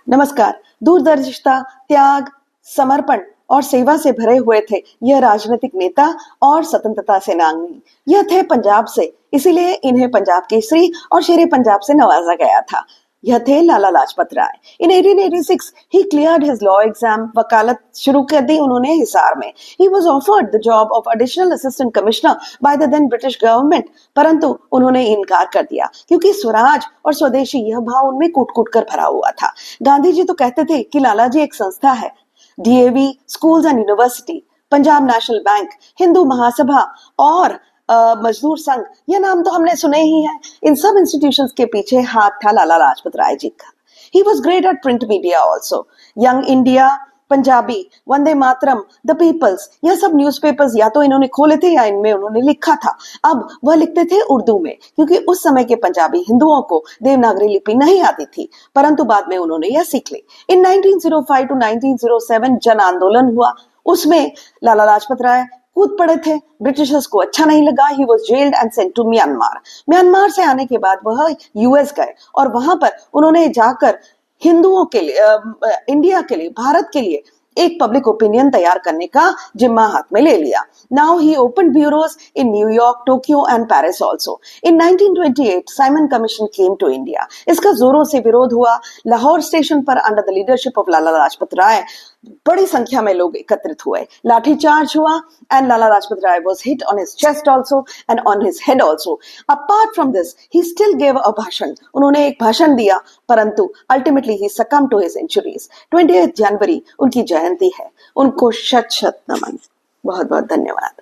नमस्कार। दूरदर्शिता, त्याग, समर्पण और सेवा से भरे हुए थे यह राजनीतिक नेता और स्वतंत्रता सेनानी। यह थे पंजाब से, इसीलिए इन्हें पंजाब केसरी और शेरे पंजाब से नवाजा गया था। यह थे लाला लाजपत राय। इन 1886 he cleared his law exam। वकालत शुरू कर दी उन्होंने हिसार में। He was offered the job of additional assistant commissioner by the then British government, परंतु उन्होंने इनकार कर दिया क्योंकि स्वराज और स्वदेशी यह भाव उनमें कूट-कूट कर भरा हुआ था। गांधी जी तो कहते थे कि लाला जी एक संस्था है। DAV, schools and university, Punjab National Bank, Hindu Mahasabha और मजदूर संघ, यह नाम तो हमने सुने ही हैं। इन सब इंस्टीट्यूशंस के पीछे हाथ था लाला लाजपत राय जी का। He was great at print media also। Young India, Punjabi, Vande Mataram, the people's, यह सब न्यूज़पेपर्स या तो इन्होंने खोले थे या इनमें उन्होंने लिखा था। अब वह लिखते थे उर्दू में क्योंकि उस समय के पंजाबी हिंदुओं को देवनागरी लिपि नहीं आती थी, परंतु बाद में उन्होंने यह सीख ली। इन 1905 टू 1907 जन आंदोलन हुआ, उसमें लाला लाजपत राय कूद पड़े थे। ब्रिटिशर्स को अच्छा नहीं लगा। He was jailed and sent to Myanmar. Myanmar से आने के बाद वह यूएस गए और वहां पर उन्होंने जाकर हिंदुओं के लिए, इंडिया के लिए, भारत के लिए एक पब्लिक ओपिनियन तैयार करने का जिम्मा हाथ में ले लिया। Now he open bureaus in New York, Tokyo and Paris also. In 1928 Simon commission came to India. इसका जोरों से विरोध हुआ। लाहौर स्टेशन पर under the leadership of Lala Lajpat Rai बड़ी संख्या में लोग एकत्रित हुए। लाठीचार्ज हुआ and Lala Lajpat Rai was hit on his chest also and on his head also। Apart from this, he still gave a भाषण। उन्होंने एक भाषण दिया, परंतु ultimately he succumbed to his injuries। 28 जनवरी उनकी जयंती है। उनको शत शत नमन। बहुत बहुत धन्यवाद।